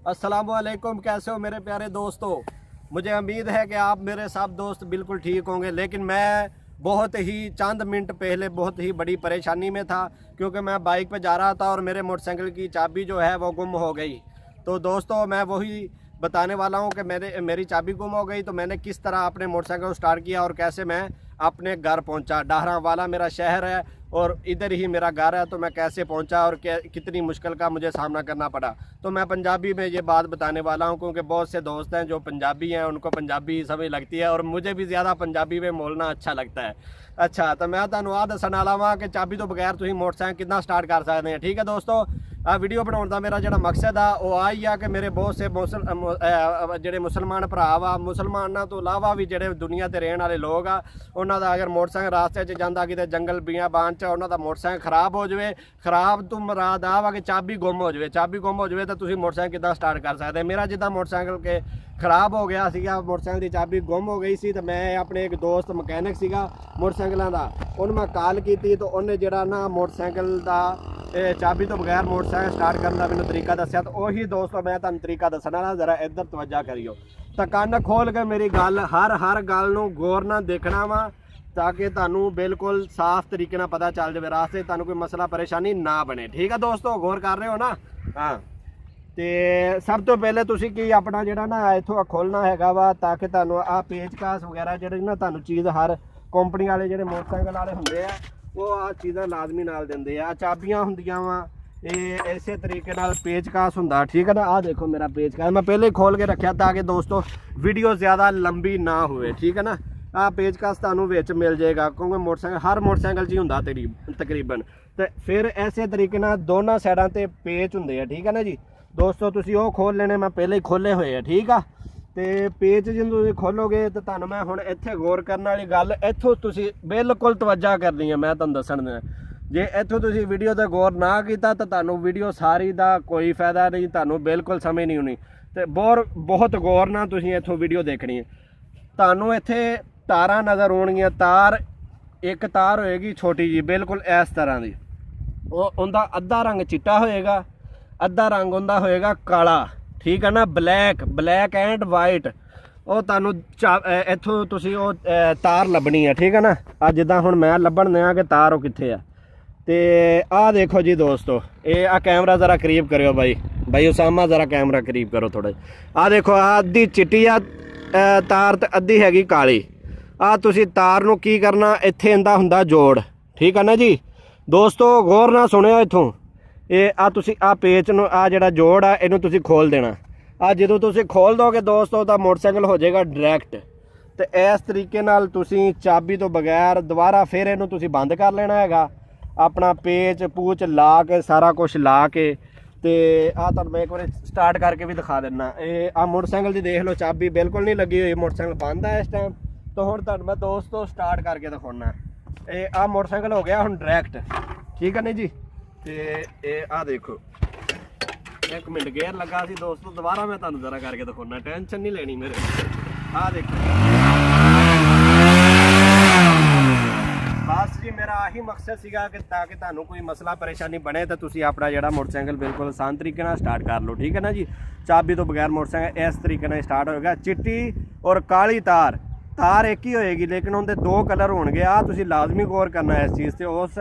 अस्सलाम वालेकुम। कैसे हो मेरे प्यारे दोस्तों। मुझे उम्मीद है कि आप मेरे सब दोस्त बिल्कुल ठीक होंगे, लेकिन मैं बहुत ही चंद मिनट पहले बहुत ही बड़ी परेशानी में था, क्योंकि मैं बाइक पे जा रहा था और मेरे मोटरसाइकिल की चाबी जो है वो गुम हो गई। तो दोस्तों मैं वही बताने वाला हूँ कि मेरी चाबी गुम हो गई, तो मैंने किस तरह अपने मोटरसाइकिल को स्टार्ट किया और कैसे मैं अपने घर पहुँचा। डाहरा वाला मेरा शहर है और इधर ही मेरा घर है, तो मैं कैसे पहुंचा और कितनी मुश्किल का मुझे सामना करना पड़ा। तो मैं पंजाबी में ये बात बताने वाला हूं, क्योंकि बहुत से दोस्त हैं जो पंजाबी हैं, उनको पंजाबी समझ लगती है और मुझे भी ज़्यादा पंजाबी में बोलना अच्छा लगता है। अच्छा, तो मैं तुहानू आ दसन वाला वा कि चाबी तो बगैर तुम मोटरसाइकिल कितना स्टार्ट कर सकते हैं। ठीक है दोस्तों, आ वीडियो बनाने का मेरा जो मकसद आ वो आ ही आ कि मेरे बहुत से ਜਿਹੜੇ मुसलमान भरा वा, मुसलमानों तो इलावा भी ਜਿਹੜੇ दुनिया ਤੇ रहने वाले लोग आ, उन्हों का अगर मोटरसाइकिल रास्ते च जाता कि जंगल बियाबान च उन्हों का मोटरसाइकिल खराब हो जाए, खराब तो मुराद आ वा कि चाबी गुम हो जाए। चाबी गुम हो जाए तो तुम मोटरसाइकिल कितना स्टार्ट कर सकते। मेरा जिदा मोटरसाइकिल के खराब हो गया सीगा, मोटरसाइकिल की चाबी गुम हो गई सी, तो मैं अपने एक दोस्त मकैनिक सीगा मोटरसाइकिलों का, उन्होंने मैं कॉल की तो उन्हें जरा ना मोटरसाइकिल का चाबी तो बगैर मोटरसाइकिल स्टार्ट करने का मैंने तरीका दसिया। तो उही दोस्तों मैं तुहानू तरीका दसना ना, जरा इधर तवज्जा करियो। तो कान खोल के मेरी गल हर गल नूं गौर नाल देखना वा, ताकि तुहानू बिल्कुल साफ तरीके नाल पता चल जाए, रास्ते तुहानू कोई मसला परेशानी ना बने। ठीक है दोस्तों, गौर कर रहे हो ना। हाँ, तो सब तो पहले तुसीं की अपना जिहड़ा ना इत्थों खोलना हैगा वा, ताकि तुहानू आ पेचकास वगैरह जिहड़ी ना तुहानू चीज़ हर कंपनी वाले जिहड़े मोटरसाइकिल वाले हुंदे आ वो आ चीज़ां लाजमी नाल दिंदे आ। चाबियां हुंदियां वा इस तरीके नाल पेचकास हुंदा। ठीक है ना, आ देखो मेरा पेचकास मैं पहले ही खोल के रखा ताकि दोस्तों वीडियो ज़्यादा लंबी ना हुए। ठीक है ना, आ पेचकास तुहानू विच मिल जाएगा, क्योंकि मोटरसाइकिल हर मोटरसाइकिल 'च ही हुंदा तकरीबन। तो फिर इस तरीके नाल दोनों साइडां ते पेच हुंदे आ। ठीक है ना जी दोस्तों, तुसीं वो खोल लेने, मैं पहले ही खोले हुए हैं। ठीक है, तो पेच जो तुसीं खोलोगे तो तुहानू मैं हुण इत्थे गौर करने वाली गल इत्थों तुसीं बिल्कुल तवज्जा करनी है। मैं तुहानू दस्सण देना, जे इत्थों तुसीं वीडियो ते गौर ना कीता तो तुहानू वीडियो सारी दा कोई फायदा नहीं, तुहानू बिल्कुल समझ नहीं आनी। तो बहुत गौर नाल तुसीं इत्थों वीडियो देखनी है। तुहानू इत्थे तारां नज़र आउणगीआं, तार एक तार होएगी छोटी जी बिल्कुल इस तरह की, उनका अद्धा रंग चिट्टा होएगा, अद्धा रंग उनका होएगा काला। ठीक है ना, ब्लैक एंड वाइट। वो तुहानू इत्थों तुसीं वो तार लभनी है। ठीक है ना, आ जिद्दां हुण मैं लभण दियां कि तार वो कित्थे आ। ते आ देखो जी दोस्तों, ये आ कैमरा ज़रा करीब करियो भाई उसामा, ज़रा कैमरा करीब करो थोड़ा। आ देखो आ अद्धी चिट्टी आ तार ते अद्धी हैगी काली। आ तुसीं तार नूं की करना, इत्थे इंदा हुंदा जोड़। ठीक है ना जी दोस्तों, गौर नाल सुणियो इत्थों ये आ तुसीं आ पेच नूं आ जिहड़ा जोड़ आ इहनूं तुसीं खोल देना। आ जदों तुसीं खोल दोगे दोस्तों तो मोटरसाइकिल हो जाएगा डायरैक्ट। तो इस तरीके नाल तुसीं चाबी तो बगैर दोबारा फिर इहनूं तुसीं बंद कर लेना हैगा, अपना पेच पूच ला के सारा कुछ ला के। तो आ तुहानू मैं एक बार स्टार्ट करके भी दिखा देना। ये आ मोटरसाइकिल की देख लो, चाबी बिल्कुल नहीं लगी हुई, मोटरसाइकिल बंद है इस टाइम। तो हुण तुहानू मैं दोस्तों स्टार्ट करके दिखाना। ये आ मोटरसाइकिल हो गया हुण डायरैक्ट। ठीक है नहीं जी, तो ये आ देखो एक मिनट गेयर लगा सी दोस्तों, दोबारा मैं तुहानू जरा करके दिखाना, टेंशन नहीं लेनी मेरे। आ देखो बस जी, मेरा आही मकसद सीगा कि ताकि तुहानू कोई मसला परेशानी बने तो तुसीं अपना जिहड़ा मोटरसाइकिल बिल्कुल आसान तरीके नाल स्टार्ट कर लो। ठीक है ना जी, चाबी तो बगैर मोटरसाइकिल इस तरीके नाल स्टार्ट होएगा। चिट्टी और काली तार एक ही होएगी, लेकिन उनके दो कलर होणगे। आ तुसीं लाजमी गौर करना इस चीज़ से, उस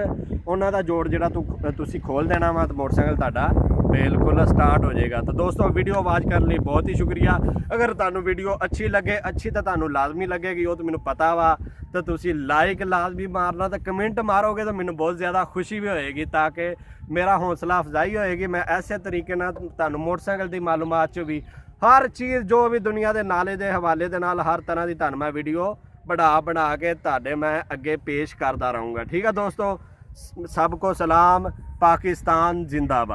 उन्हां दा जोड़ जिहड़ा तुसीं खोल देना वा तो मोटरसाइकिल तुहाडा बिल्कुल स्टार्ट हो जाएगा। तो दोस्तों वीडियो आवाज़ करने लिए बहुत ही शुक्रिया। अगर तुहानू वीडियो अच्छी लगे, अच्छी तो तुहानू लाजमी लगेगी, वो तो मैनू पता वा। तो तुसीं लाइक लाजमी मारना, तो कमेंट मारोगे तो मैनू बहुत ज़्यादा खुशी भी होएगी, ताकि मेरा हौसला अफजाई होएगी। मैं ऐसे तरीके नाल तुहानू मोटरसाइकिल की मालूमात च भी हर चीज़ जो भी दुनिया के नाले के हवाले के नाल हर तरह की तुहानू मैं वीडियो बना के तुहाडे मैं अगे पेश करता रहूँगा। ठीक है दोस्तों, सबको सलाम, पाकिस्तान जिंदाबाद।